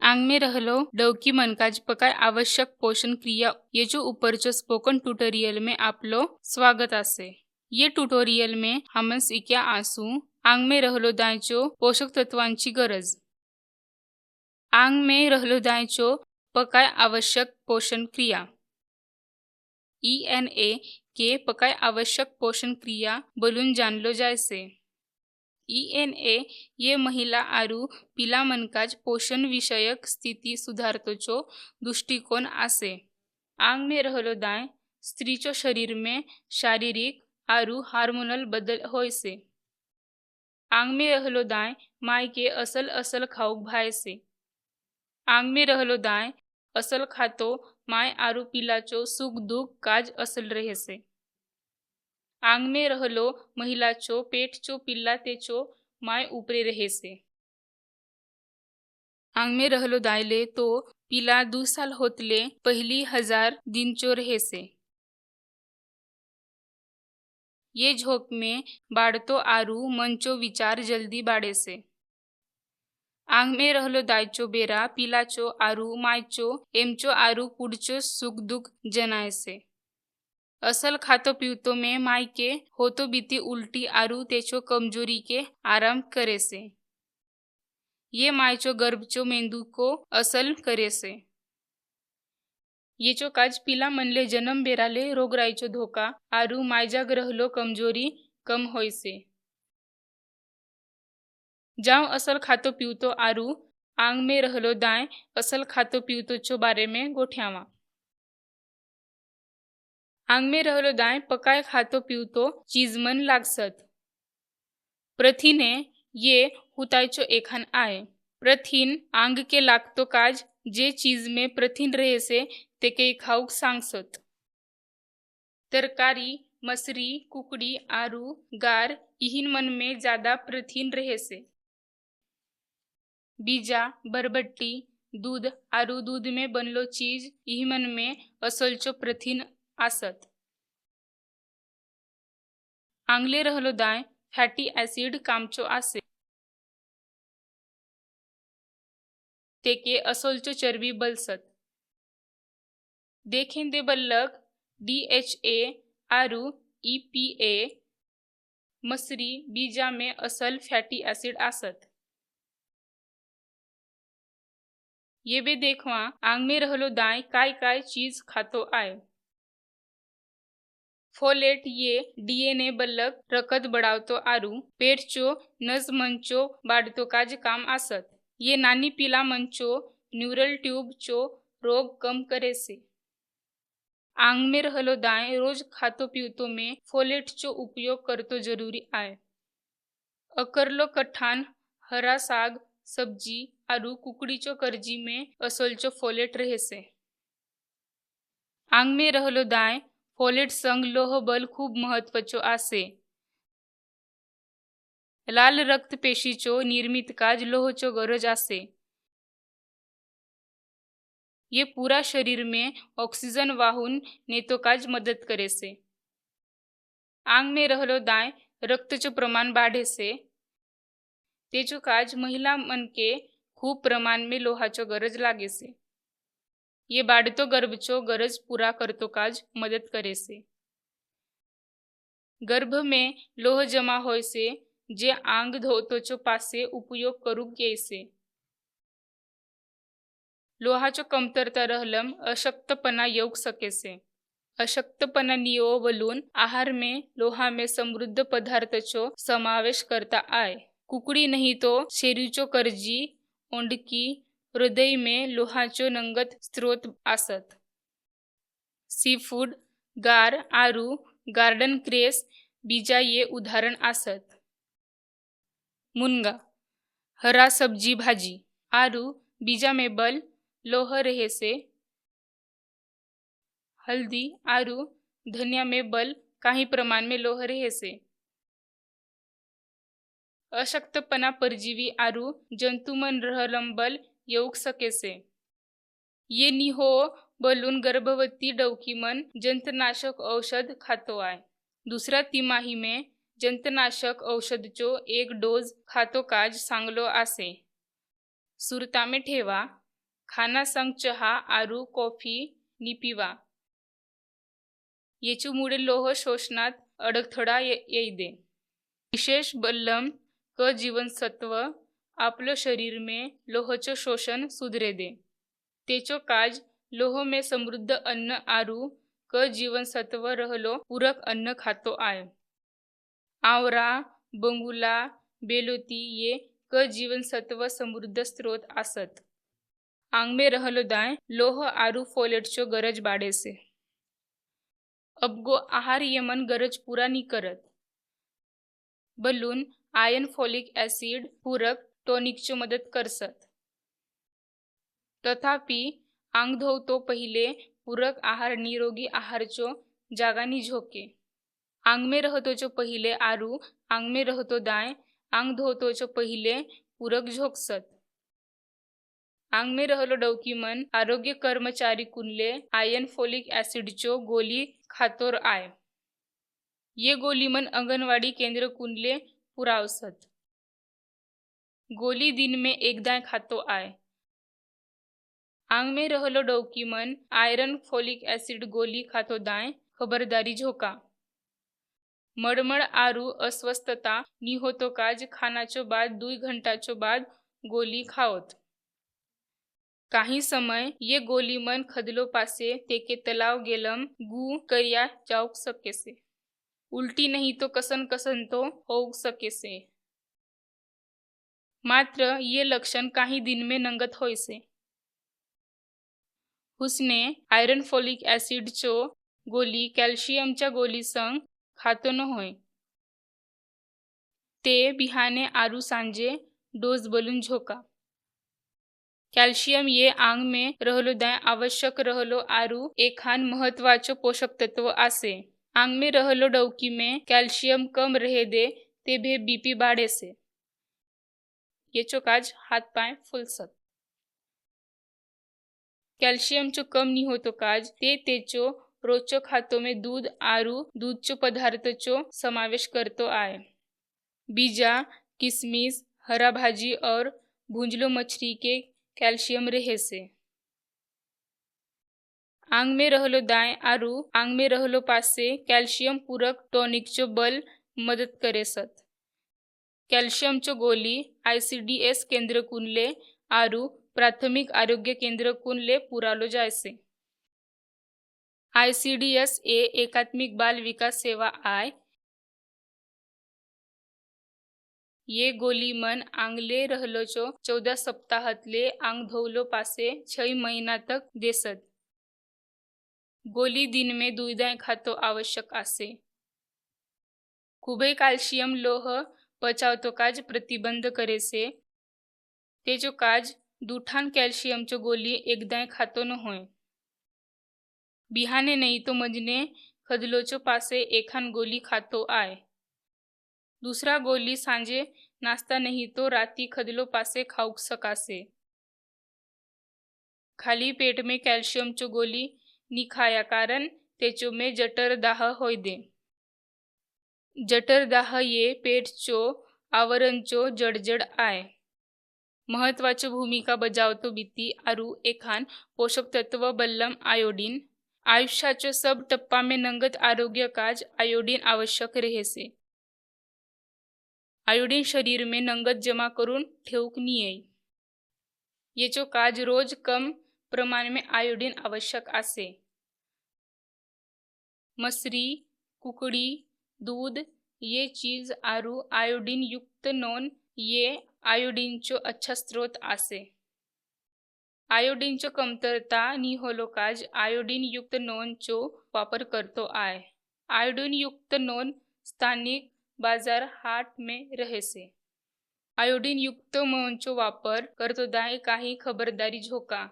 आंग में रहलो डवकी मनकाज पकाय आवश्यक पोषण क्रिया ये जो ऊपर जो स्पोकन ट्यूटोरियल में आपलो स्वागत आसे। ये ट्यूटोरियल में हम शिक्या आसू आंग में रहलो दायचो पोषक तत्वांची गरज। आंग में रहलो दायचो पकाय आवश्यक पोषण क्रिया ENA के पकाय आवश्यक पोषण क्रिया बोलून जानलो जायसे। ENA ये महिला आरु पिला मनकाज पोषण विषयक स्थिति सुधारतोचो दृष्टिकोन आसे। आंग में रहलो दाय स्त्रीचो शरीर में शारीरिक आरु हार्मोनल बदल होयसे। आंग में रहलो दाय माय के असल खाऊक भायसे। आंग में रहलो दाय असल खातो माय आरु पिलाचो सुख दुख काज असल रहेसे। आंग में रहलो महिलाचो पेटचो पिल्ला तेचो माय उपरे रहेसे। आंग में रहलो दायले तो पिला 2 साल होतले पहली 1000 दिनचो रहेसे। ये झोक में बाढ़तो आरु मनचो विचार जल्दी बाढ़ेसे। आंग में रहलो दायचो बेरा पिलाचो आरु मायचो एमचो आरु पुढचो सुख दुख जनायसे। असल खातो पीवतो में माय के होतो बीती उल्टी आरु तेचो कमजोरी के आराम करेसे। ये मायचो गर्भचो मेंदू को असल करेसे। ये चो काज पिला मनले जन्म बेराले रोगराईचो धोका आरु मायजाग रहलो कमजोरी कम होयसे। जाओ असल खातो पीवतो आरु आंग में रहलो दाय असल खातो पीवतो चो बारे में गोठ्यावा। आंग में रहलो दाय पकाय खातो पीवतो चीज मन लागसत। प्रथिने ये हुतायचो एखान आय। प्रथिन आंग के लागतो काज जे चीज में प्रथिन रहेसे ते के खाऊक सांगसत। तरकारी मसरी कुकड़ी आरु गार इहिन मन में ज्यादा प्रथिन रहेसे। बीजा बरबट्टी दूध आरु दूध में बनलो चीज इही मन में असलचो प्रथिन आसत। आंगले रहलो दाय फॅटी ऍसिड कामचो आसे। तेके असलचो चरबी बलसत। देखें दे बल्लक DHA आरु EPA मसरी बीजा में असल फैटी एसिड आसत। ये बे देखवा आंग में रहलो दाय काय काय चीज खातो आय। फोलेट ये DNA बल्लक रकत बढ़ावतो आरु पेटचो नस मंचो बाढ़तो काज काम आसत। ये नानी पिला मंचो न्यूरल ट्यूब चो रोग कम करेसे। आंग में रहलो दाय रोज खातो पीवतो में फोलेट चो उपयोग करतो जरूरी आय। अकरलो कठान हरा साग सब्जी आरु कुकड़ीचो करजी में असलचो फोलेट रहेसे। आंग में रहलो दाय फोलेट संग लोह बल खूब महत्वचो आसे। लाल रक्त पेशीचो निर्मित काज लोहचो गरज आसे। ये पूरा शरीर में ऑक्सीजन वाहून नेतो काज मदत करेसे। आंग में रहलो दाय रक्तचो प्रमाण बाढ़ेसे। तेचो काज महिला मन के खूब प्रमाण में लोहाचो गरज लागेसे। ये बाढ़तो गर्भचो गरज पूरा करतो काज मदत करेसे। गर्भ में लोह जमा होयसे जे आंग धोतोचो पासे उपयोग करूक येसे। लोहाचो कमतरता रहलम अशक्तपना येऊक सकेसे। अशक्तपना नियो वलून आहार में लोहा में समृद्ध पदार्थचो समावेश करता आय। कुकड़ी नहीं तो शेरीचो करजी ओंडकी हृदय में लोहाचो नंगत स्त्रोत आसत। सी फूड गार आरु गार्डन क्रेस बीजा ये उदाहरण आसत। मुनगा हरा सब्जी भाजी आरु बीजा में बल लोह रहेसे। हल्दी आरु धनिया में बल काही प्रमाण में लोह रहेसे। अशक्तपना परजीवी आरु जंतुमन रहलम बल येऊक सकेसे। ये निहो बलून गर्भवती डवकी मन जंतनाशक औषध खातो आय। दूसरा तिमाही में जंतनाशक औषधचो 1 डोज खातो काज सांगलो आसे। सुरता में ठेवा खाना संग चहा आरू कॉफी नी पिवा. याच्यामुळे लोह शोषणात अडथळा येईदे. विशेष बलम क जीवनसत्व आपलं शरीर में लोहचं शोषण सुधरे दे. तेचो काज लोह में समृद्ध अन्न आरू क जीवनसत्व रहलो पूरक अन्न खातो आहे. आवरा, बंगुला, बेलोती ये क जीवनसत्व समृद्ध स्रोत आसत. आंग में रहलो दाय लोह आरू फोलेटचो गरज बाड़े से. अबगो आहार यमन गरज पूरा नी करत. बलून आयर्न फॉलिक ऍसिड पूरक टॉनिकचो मदत करसत. तथापि आंग धोवतो पहिले पूरक आहार निरोगी आहारचो जागानी झोके. आंग में रहतोचो पहिले आरू आंग में रहतो दाय आंग धोवतोचो पहिले पूरक झोकसत. आंग में रहलो डौकीमन आरोग्य कर्मचारी कुनले आयर्न फॉलिक ऍसिडचो गोली खातोर आय. ये गोली मन आंगनवाड़ी केंद्र कुनले पुरावसत. गोली दिन में एक दाय खातो आय. आंग में रहलो डौकीमन आयरन फॉलिक एसिड गोली खातो दाय खबरदारी झोका. मड़मड़ आरू अस्वस्थता नी होतो काज खानाचो बाद 2 घंटाचो बाद गोली खाओत. काही समय ये गोली मन खदलो पासे तेके तलाव गेलम गु करिया जाऊक सकेसे. उल्टी नहीं तो कसन कसन तो होउक सकेसे. मात्र ये लक्षण काही दिन में नंगत होइसे. हुसने आयरन फॉलिक ऍसिडचो गोली कॅल्शियमच्या गोली संग खातो न होय. ते बिहाने आरू सांजे डोज बलून झोका. कैल्शियम ये आंग में रहलो दाय आवश्यक रहलो आरू एखान महत्वाचो पोषक तत्व आसे. आंग में रहलो डौकी में कैल्शियम कम रहे दे ते भे बीपी बाढ़े से. येचो काज हाथ पाय फुलसत. कैल्शियम चो कम नी होतो काज ते तेचो रोजचो खातो में दूध आरू दूधचो पदार्थचो समावेश करतो आय. बीजा, किसमिस, हरा भाजी और भूंजलो मछली के कैल्शियम रहे से. आंग में रहलो दाय आरू आंग में रहलो पासे कैल्शियम पूरक टॉनिकचो बल मदद करेसत. कैल्शियमचो गोली ICDS केंद्र कुनले आरू प्राथमिक आरोग्य केंद्र कुनले पुरालो जायसे. ICDS ए एकात्मिक बाल विकास सेवा आय. ये गोली मन आंगले रहलोचो 14 सप्ताहतले आंग धोवलो पासे 6 महीना तक देसत. गोली दिन में 2 दाय खातो आवश्यक आसे. खूबे कैल्शियम लोह पचावतो काज प्रतिबंध करेसे. तेचो काज दूठान कैल्शियमचो गोली एक दाय खातो न होय. बिहाने नहीं तो मजने खदलोचो पासे एखान गोली खातो आय. दूसरा गोली सांजे नाश्ता नहीं तो राती खदलो पासे खाऊक सकासे. खाली पेट में कैल्शियम चो गोली नी खाया कारण तेचो में जठर दाह होय दे. जठर दाह ये पेट चो आवरण चो जड़जड़ आय. महत्वाचो भूमिका बजावतो बीती आरू एखान पोषक तत्व बल्लम आयोडीन. आयुष्याचो सब टप्पा में नंगत आरोग्य काज आयोडीन आवश्यक रहेसे. आयोडीन शरीर में नंगत जमा करून ठेवूक नीये. येचो काज रोज कम प्रमाण में आयोडीन आवश्यक आसे. मसरी, कुकड़ी, दूध ये चीज आरू आयोडीन युक्त नॉन ये आयोडीन चो अच्छा स्रोत आसे. आयोडीन चो कमतरता नी होलो काज आयोडीन युक्त नॉन चो वापर करतो आय. आयोडीन युक्त नॉन स्थानिक बाजार हाट में रहेसे. आयोडीन युक्त नॉन चो वापर करतो दाय काही खबरदारी झोका.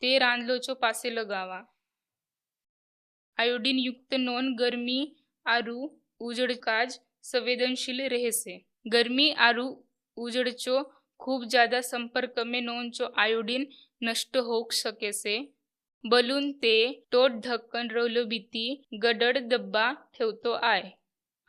ते रांधलोचो पासे लगावा. आयोडीन युक्त नॉन गर्मी आरू उजड़ काज संवेदनशील रहेसे. गर्मी आरू उजड़चो खूब ज्यादा संपर्क में नॉन चो आयोडीन नष्ट होक सकेसे. बलून ते टोट ढक्कन रहलो बीती गडड़ डब्बा ठेवतो आय.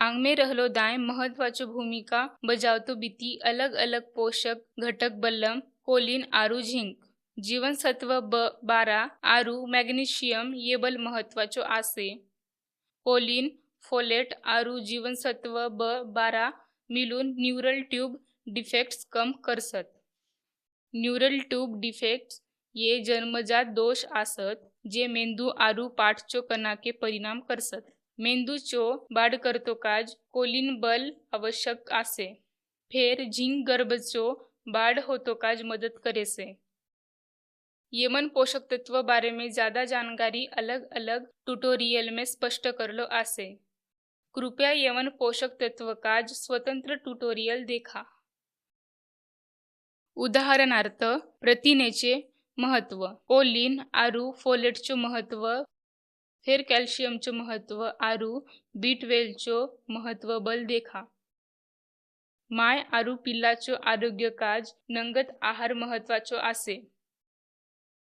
आंग में रहलो दाय महत्वाचो भूमिका बजावतो बीती अलग अलग पोषक घटक बल्लम कोलिन आरू झिंक, जीवनसत्व B12 आरू मॅग्नेशियम ये बल महत्वाचो आसे। कोलिन, फोलेट आरू जीवनसत्व B12 मिलून न्यूरल ट्यूब डिफेक्ट्स कम करसत। न्यूरल ट्यूब डिफेक्ट्स ये जन्मजात दोष आसत जे मेंदू आरू पाठचो कणाके परिणाम करसत। मेंदूचो बाड करतो काज कोलिन बल आवश्यक आसे। फेर झिंक गर्भचो बाड होतो काज मदद करेसे। येमन पोषक तत्व बारे में ज्यादा जानकारी अलग अलग ट्यूटोरियल में स्पष्ट करलो आसे। कृपया येमन पोषक तत्व काज स्वतंत्र ट्यूटोरियल देखा। उदाहरणार्थ प्रथिनेचे महत्व, कोलिन आरू फोलेटचो महत्व, फेर कॅल्शियमचो महत्व आरू B12चो महत्व बल देखा। माय आरू पिल्लाचो आरोग्य काज नंगत आहार महत्वाचो आसे।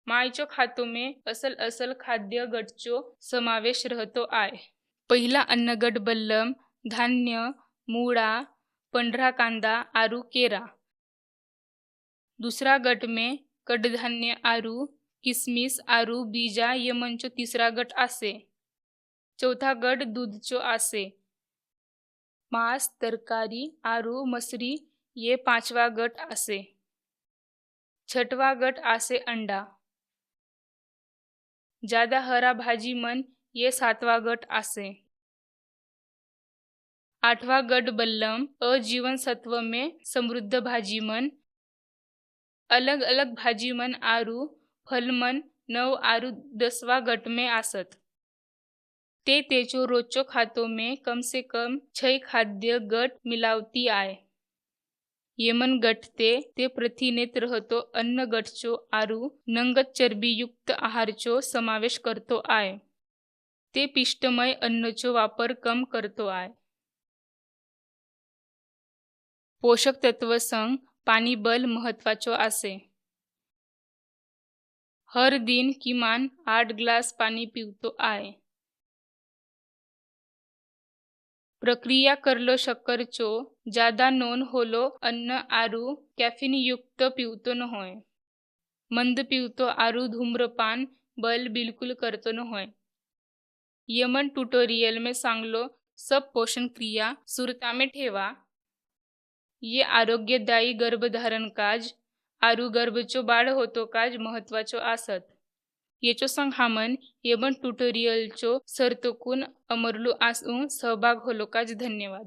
मायचो खातो में असल असल खाद्य गटचो समावेश रहतो आय। पहिला अन्नगट बल्लम, धान्य, मूळा, पंढरा कांदा आरू केरा। दूसरा गट में कडधान्य आरू किसमिस आरू बीजा यमनचो तीसरा गट आसे। चौथा गट दूधचो आसे। मांस, तरकारी आरू मसरी ये पांचवा गट आसे। छठवा गट आसे अंडा। ज्यादा हरा भाजी मन ये सातवा गट आसे। आठवा गट बल्लम अजीवनसत्व में समृद्ध भाजी मन, अलग अलग भाजी मन आरू फल मन 9 आरू 10वां गट में आसत। ते तेचो रोजचो खातो में कम से कम 6 खाद्य गट मिलावती आय। येमन गट ते प्रथिनेत रहतो अन्न गटचो आरू नंगत चरबीयुक्त आहारचो समावेश करतो आय। ते पिष्टमय अन्नचो वापर कम करतो आय। पोषक तत्व संग पाणी बल महत्वाचो आसे। हर दिन किमान 8 ग्लास पानी पीवतो आय। प्रक्रिया करलो शक्करचो ज्यादा नोन होलो अन्न आरू कैफीन युक्त पीवतो न होय। मंद पीवतो आरू धूम्रपान बल बिल्कुल करतो न होय। यमन ट्यूटोरियल में सांगलो सब पोषण क्रिया सुरता में ठेवा। ये आरोग्यदायी गर्भधारण काज आरू गर्भचो बाळ होतो काज महत्वाचो आसत। येचो संग हामन येमन ट्यूटोरियलचो सर्तोकून अमरलो आसून सहभाग होलो काज धन्यवाद।